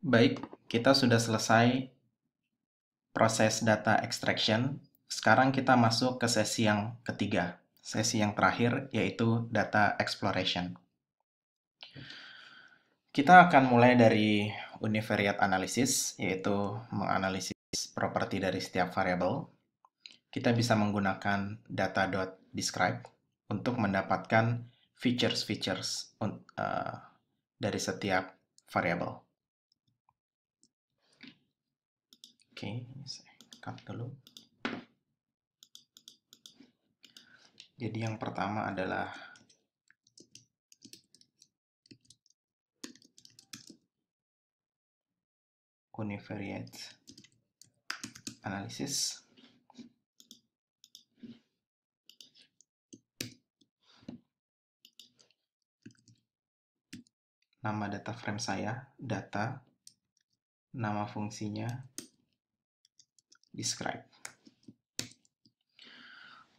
Baik, kita sudah selesai proses data extraction. Sekarang kita masuk ke sesi yang ketiga, sesi yang terakhir yaitu data exploration. Kita akan mulai dari univariate analysis, yaitu menganalisis properti dari setiap variabel. Kita bisa menggunakan data.describe untuk mendapatkan features-features dari setiap variabel. Oke, saya cut dulu. Jadi yang pertama adalah univariate analysis. Nama data frame saya, data, nama fungsinya, describe.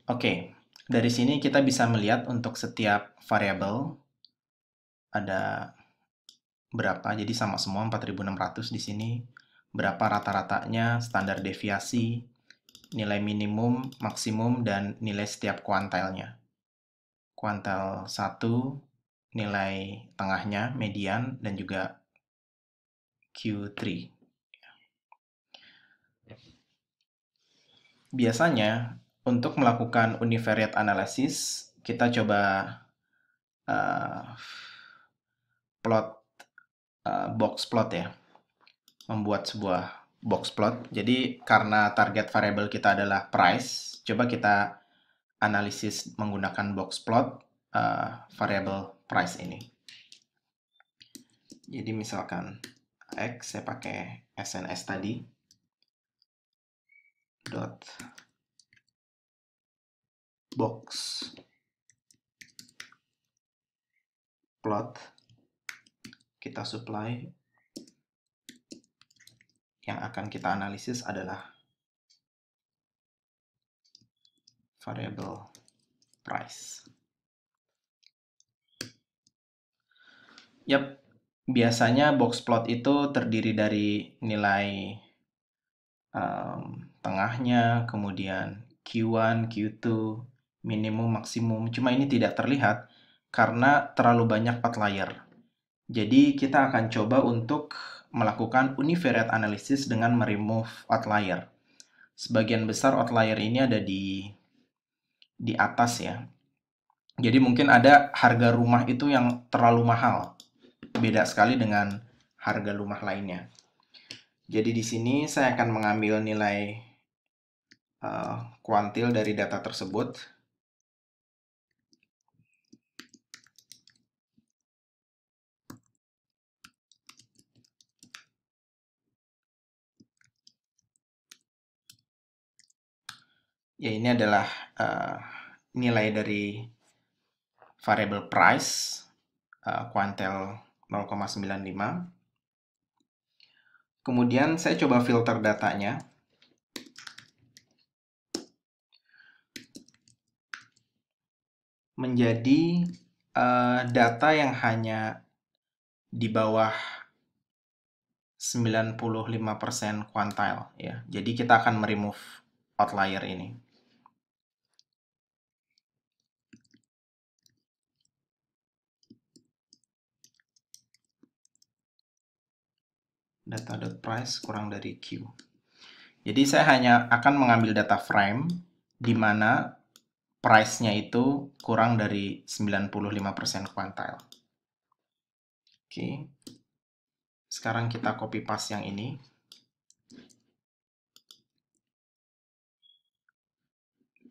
Oke, dari sini kita bisa melihat untuk setiap variabel ada berapa, jadi sama semua 4600 di sini. Berapa rata-ratanya, standar deviasi, nilai minimum, maksimum, dan nilai setiap kuantilnya. Kuantil 1, nilai tengahnya, median, dan juga Q3. Biasanya, untuk melakukan univariate analysis, kita coba box plot ya. Membuat sebuah box plot. Jadi, karena target variabel kita adalah price, coba kita analisis menggunakan box plot variabel price ini. Jadi misalkan X, saya pakai SNS tadi, dot box plot, kita supply, yang akan kita analisis adalah variable price. Yap, biasanya box plot itu terdiri dari nilai tengahnya, kemudian Q1, Q2, minimum, maksimum. Cuma ini tidak terlihat karena terlalu banyak outlier. Jadi kita akan coba untuk melakukan univariate analysis dengan meremove outlier. Sebagian besar outlier ini ada di atas ya. Jadi mungkin ada harga rumah itu yang terlalu mahal. Beda sekali dengan harga rumah lainnya. Jadi di sini saya akan mengambil nilai kuantil dari data tersebut. Ya, ini adalah nilai dari variable price, kuantil 0,95. Kemudian saya coba filter datanya. Menjadi data yang hanya di bawah 95% kuantil ya. Jadi kita akan meremove outlier ini. Data.price kurang dari Q. Jadi saya hanya akan mengambil data frame di mana price-nya itu kurang dari 95% kuantil. Oke. Sekarang kita copy paste yang ini.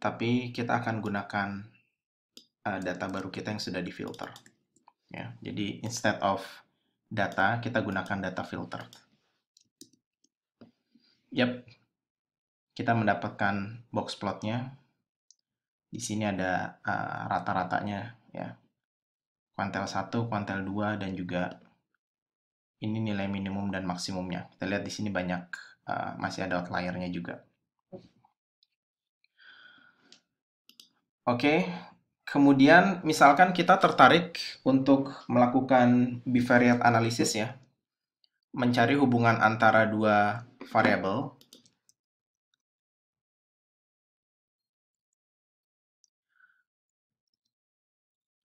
Tapi kita akan gunakan data baru kita yang sudah difilter. Ya, jadi instead of data, kita gunakan data filter. Yap, kita mendapatkan box plotnya. Di sini ada rata-ratanya ya. Kuantil 1, kuantil 2, dan juga ini nilai minimum dan maksimumnya. Kita lihat di sini banyak, masih ada outlier-nya juga. Oke, kemudian misalkan kita tertarik untuk melakukan bivariate analysis ya. mencari hubungan antara dua variabel.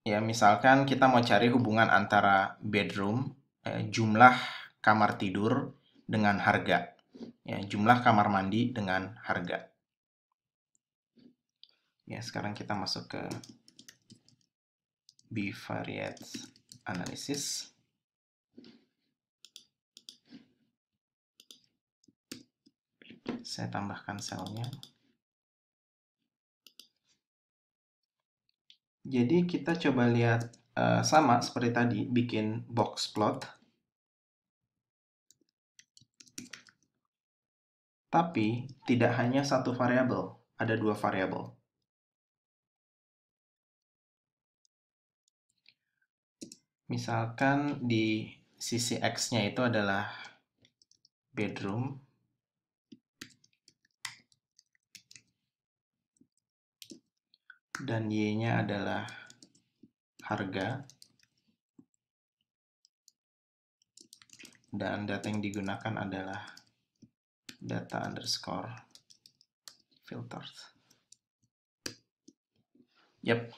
Ya, misalkan kita mau cari hubungan antara bedroom, jumlah kamar tidur dengan harga. Ya, jumlah kamar mandi dengan harga. Ya, sekarang kita masuk ke bivariate analysis. Saya tambahkan selnya. Jadi kita coba lihat sama seperti tadi, bikin box plot. Tapi tidak hanya satu variabel, ada dua variabel. Misalkan di sisi X-nya itu adalah bedroom. Dan Y-nya adalah harga. Dan data yang digunakan adalah data underscore filters. Yap.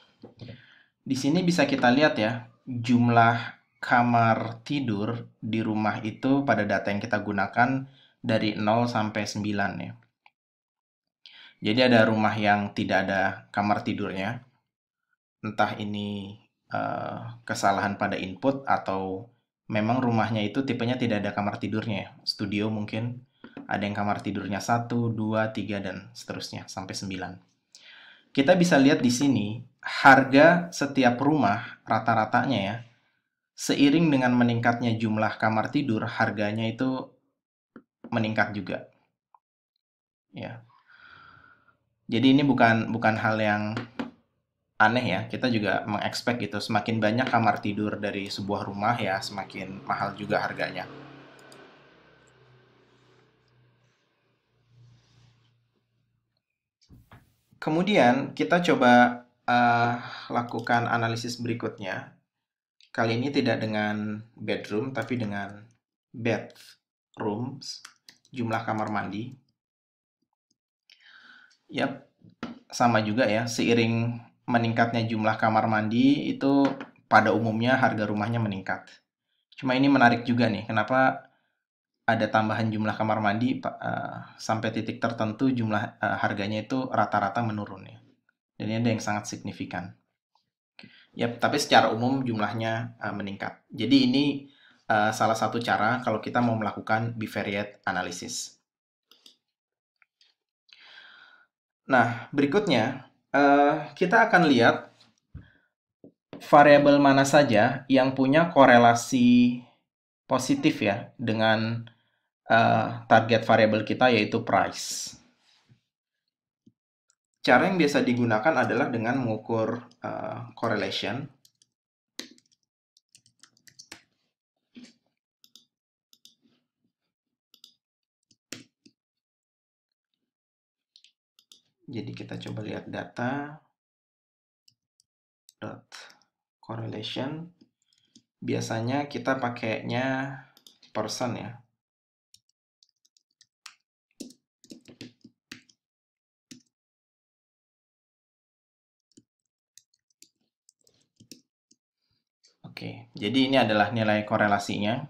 Di sini bisa kita lihat ya, jumlah kamar tidur di rumah itu pada data yang kita gunakan dari 0 sampai 9 ya. Jadi ada rumah yang tidak ada kamar tidurnya, entah ini kesalahan pada input atau memang rumahnya itu tipenya tidak ada kamar tidurnya ya. Studio mungkin ada yang kamar tidurnya 1, 2, 3, dan seterusnya sampai 9. Kita bisa lihat di sini harga setiap rumah rata-ratanya ya, seiring dengan meningkatnya jumlah kamar tidur, harganya itu meningkat juga. Ya. Jadi ini bukan hal yang aneh ya. Kita juga mengekspek gitu, semakin banyak kamar tidur dari sebuah rumah ya, semakin mahal juga harganya. Kemudian kita coba lakukan analisis berikutnya. Kali ini tidak dengan bedroom, tapi dengan bedrooms, jumlah kamar mandi. Yap, sama juga ya, seiring meningkatnya jumlah kamar mandi, itu pada umumnya harga rumahnya meningkat. Cuma ini menarik juga nih, kenapa ada tambahan jumlah kamar mandi sampai titik tertentu harganya itu rata-rata menurun ya. Dan ini ada yang sangat signifikan. Ya, tapi secara umum jumlahnya meningkat. Jadi ini salah satu cara kalau kita mau melakukan bivariate analysis. Nah, berikutnya kita akan lihat variabel mana saja yang punya korelasi positif ya dengan target variabel kita yaitu price. Cara yang biasa digunakan adalah dengan mengukur correlation. Jadi kita coba lihat data dot correlation. Biasanya kita pakainya persen ya. Oke, jadi ini adalah nilai korelasinya.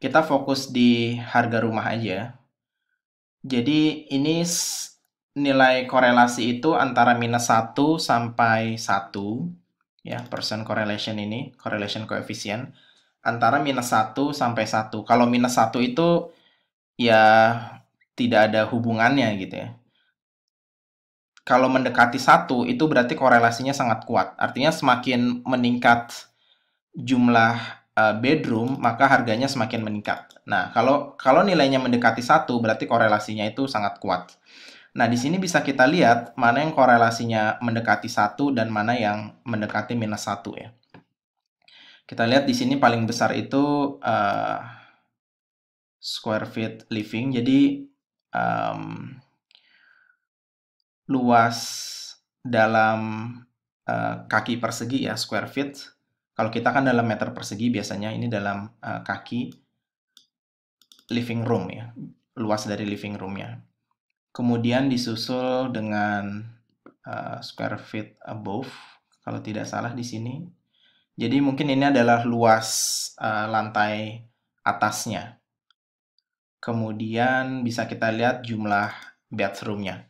Kita fokus di harga rumah aja. Jadi ini nilai korelasi itu antara -1 sampai 1. Ya, percent correlation ini, correlation coefficient. Antara -1 sampai 1. Kalau -1 itu ya tidak ada hubungannya gitu ya. Kalau mendekati 1 itu berarti korelasinya sangat kuat. Artinya semakin meningkat jumlah bedroom, maka harganya semakin meningkat. Nah, kalau nilainya mendekati 1 berarti korelasinya itu sangat kuat. Nah, di sini bisa kita lihat mana yang korelasinya mendekati 1 dan mana yang mendekati -1 ya. Kita lihat di sini paling besar itu square feet living. Jadi luas dalam kaki persegi ya, square feet. Kalau kita kan dalam meter persegi biasanya, ini dalam kaki. living room ya, luas dari living roomnya. Kemudian disusul dengan square feet above, kalau tidak salah di sini. Jadi mungkin ini adalah luas lantai atasnya. Kemudian bisa kita lihat jumlah bathroomnya,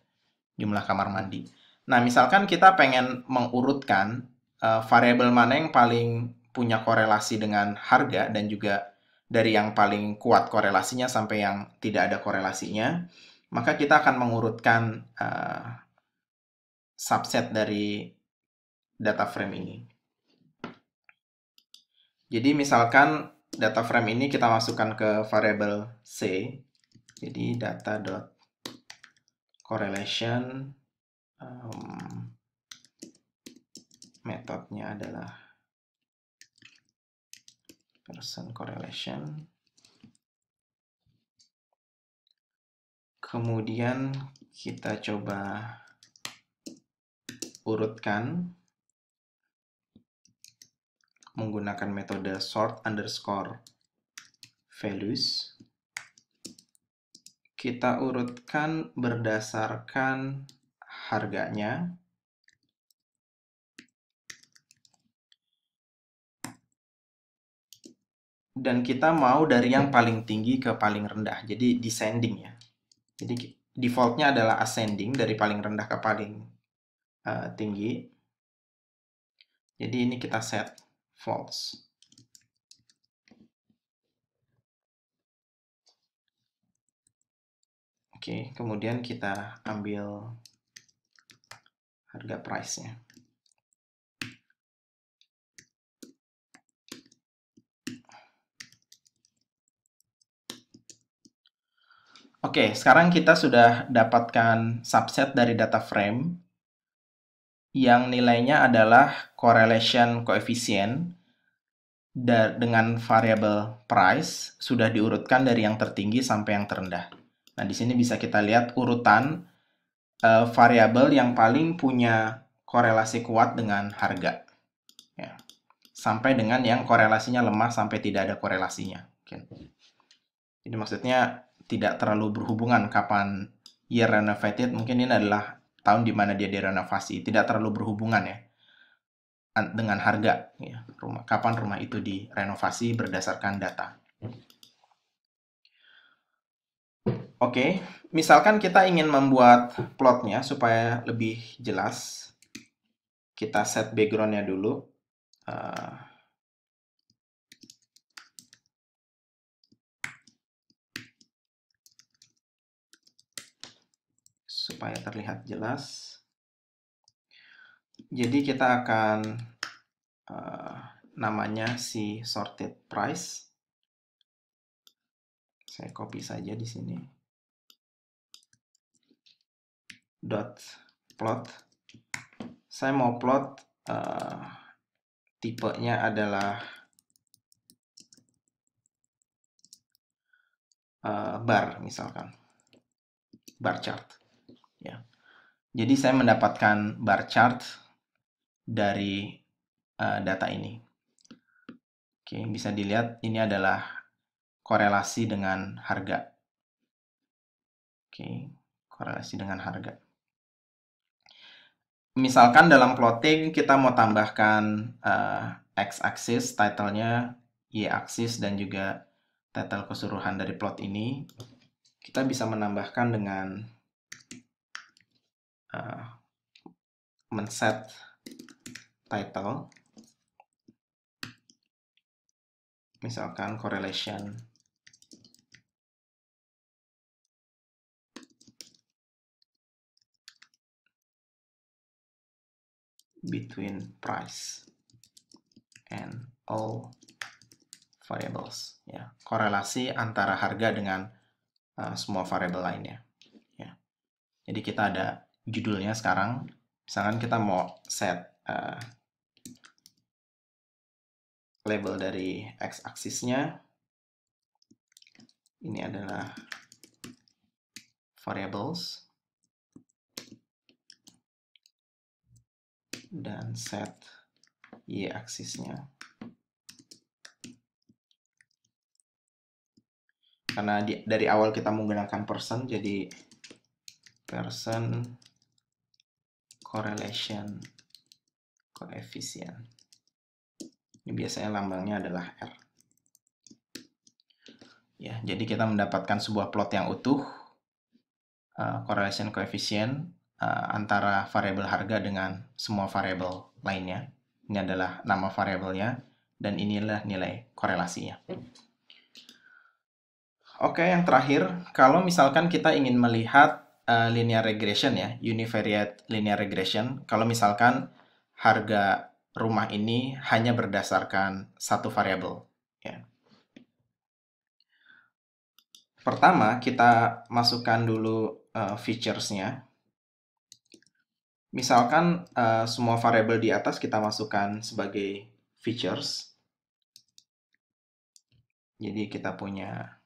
jumlah kamar mandi. Nah, misalkan kita pengen mengurutkan variabel mana yang paling punya korelasi dengan harga dan juga dari yang paling kuat korelasinya sampai yang tidak ada korelasinya, maka kita akan mengurutkan subset dari data frame ini. Jadi misalkan data frame ini kita masukkan ke variabel C. Jadi data.correlation, metodenya adalah person correlation. Kemudian kita coba urutkan menggunakan metode sort underscore values. Kita urutkan berdasarkan harganya. Dan kita mau dari yang paling tinggi ke paling rendah, jadi descending ya. Jadi defaultnya adalah ascending, dari paling rendah ke paling tinggi. Jadi ini kita set false. Oke, kemudian kita ambil harga price-nya. Oke, sekarang kita sudah dapatkan subset dari data frame yang nilainya adalah correlation coefficient dengan variabel price sudah diurutkan dari yang tertinggi sampai yang terendah. Nah, di sini bisa kita lihat urutan variabel yang paling punya korelasi kuat dengan harga. Ya. Sampai dengan yang korelasinya lemah sampai tidak ada korelasinya. Jadi maksudnya tidak terlalu berhubungan kapan year renovated, mungkin ini adalah tahun di mana dia direnovasi, tidak terlalu berhubungan ya dengan harga ya, kapan rumah itu direnovasi berdasarkan data. Oke, misalkan kita ingin membuat plotnya supaya lebih jelas, kita set backgroundnya dulu. Supaya terlihat jelas. Jadi kita akan namanya si sorted price. Saya copy saja di sini. Dot plot. Saya mau plot tipenya adalah bar misalkan, bar chart. Ya. Jadi saya mendapatkan bar chart dari data ini. Oke, bisa dilihat ini adalah korelasi dengan harga. Oke, korelasi dengan harga. Misalkan dalam plotting kita mau tambahkan x-axis, title-nya, y-axis, dan juga title keseluruhan dari plot ini. Kita bisa menambahkan dengan men-set title. Misalkan correlation between price and all variables, ya, korelasi antara harga dengan semua variabel lainnya. Ya. Jadi kita ada judulnya sekarang. Misalkan kita mau set label dari x-axisnya. Ini adalah variables. Dan set y-axisnya. karena dari awal kita menggunakan person, jadi person correlation coefficient. Ini biasanya lambangnya adalah R. Ya, jadi kita mendapatkan sebuah plot yang utuh, correlation coefficient antara variabel harga dengan semua variabel lainnya. Ini adalah nama variabelnya, dan inilah nilai korelasinya. Oke, yang terakhir, kalau misalkan kita ingin melihat linear regression ya, univariate linear regression, kalau misalkan harga rumah ini hanya berdasarkan satu variabel. Ya. Pertama, kita masukkan dulu features-nya. Misalkan semua variabel di atas kita masukkan sebagai features. Jadi kita punya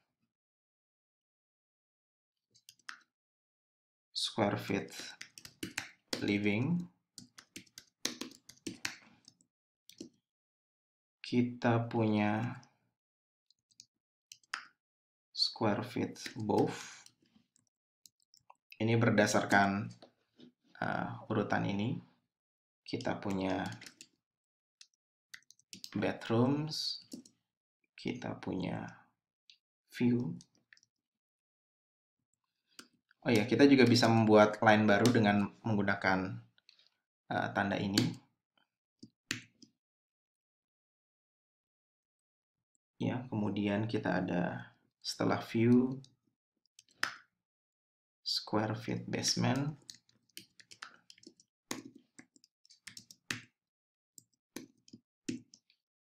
square feet living. Kita punya square feet above. Ini berdasarkan urutan ini. Kita punya bedrooms. Kita punya view. Oh ya, kita juga bisa membuat line baru dengan menggunakan tanda ini. Ya, kemudian kita ada setelah view square feet basement.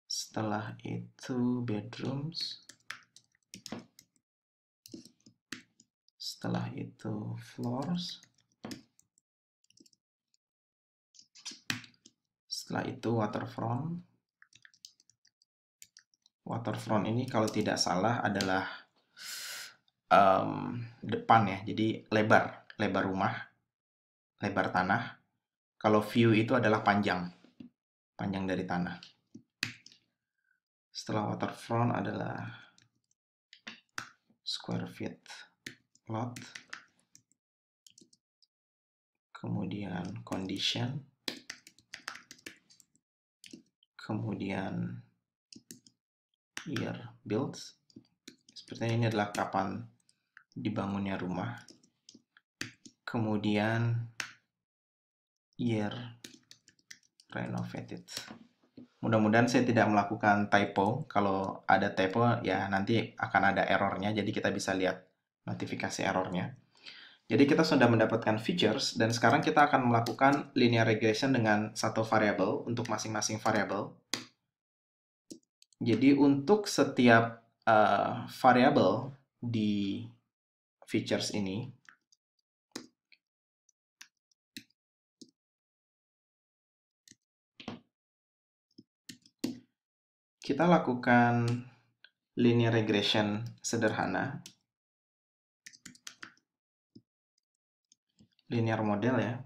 Setelah itu bedrooms. Setelah itu floors. Setelah itu waterfront. Waterfront ini kalau tidak salah adalah depan ya, jadi lebar rumah, lebar tanah. Kalau view itu adalah panjang dari tanah. Setelah waterfront adalah square feet lot, kemudian condition, kemudian year built. Sepertinya ini adalah kapan dibangunnya rumah. Kemudian year renovated. Mudah-mudahan saya tidak melakukan typo. Kalau ada typo ya nanti akan ada errornya, jadi kita bisa lihat notifikasi errornya. Jadi kita sudah mendapatkan features, dan sekarang kita akan melakukan linear regression dengan satu variabel untuk masing-masing variabel. Jadi untuk setiap variabel di features ini, kita lakukan linear regression sederhana, linear model ya,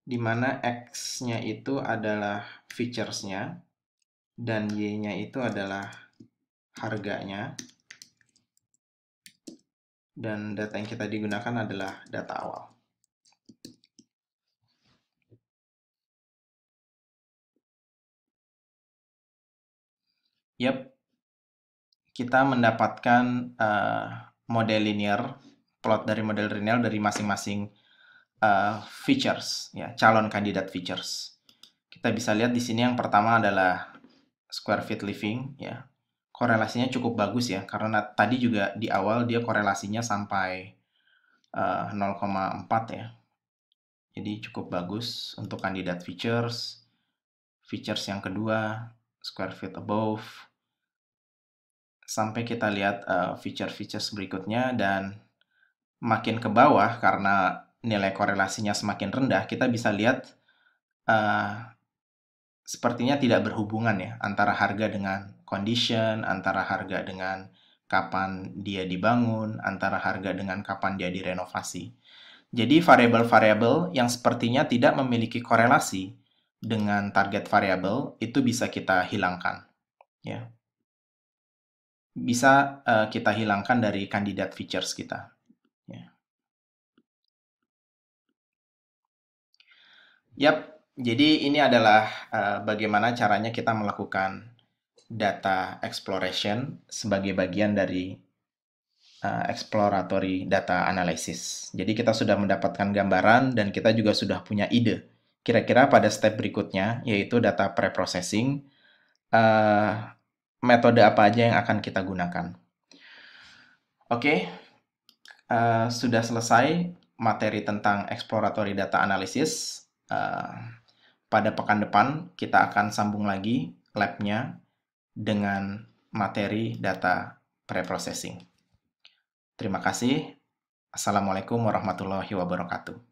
di mana X-nya itu adalah features-nya, dan Y-nya itu adalah harganya, dan data yang kita digunakan adalah data awal. Yap, kita mendapatkan model linear, plot dari model linear dari masing-masing features, ya, calon kandidat features. Kita bisa lihat di sini yang pertama adalah square feet living, ya. Korelasinya cukup bagus ya, karena tadi juga di awal dia korelasinya sampai 0,4 ya. Jadi cukup bagus untuk kandidat features. Features yang kedua, square feet above. Sampai kita lihat feature-features berikutnya, dan makin ke bawah karena nilai korelasinya semakin rendah, kita bisa lihat sepertinya tidak berhubungan ya antara harga dengan condition, antara harga dengan kapan dia dibangun, antara harga dengan kapan dia direnovasi. Jadi variabel-variabel yang sepertinya tidak memiliki korelasi dengan target variabel itu bisa kita hilangkan, ya. bisa kita hilangkan dari kandidat features kita. Ya. Yap, jadi ini adalah bagaimana caranya kita melakukan data exploration sebagai bagian dari exploratory data analysis. Jadi kita sudah mendapatkan gambaran dan kita juga sudah punya ide. Kira-kira pada step berikutnya, yaitu data preprocessing, metode apa aja yang akan kita gunakan. Oke, sudah selesai materi tentang exploratory data analysis. Pada pekan depan kita akan sambung lagi lab-nya dengan materi data preprocessing. Terima kasih. Assalamualaikum warahmatullahi wabarakatuh.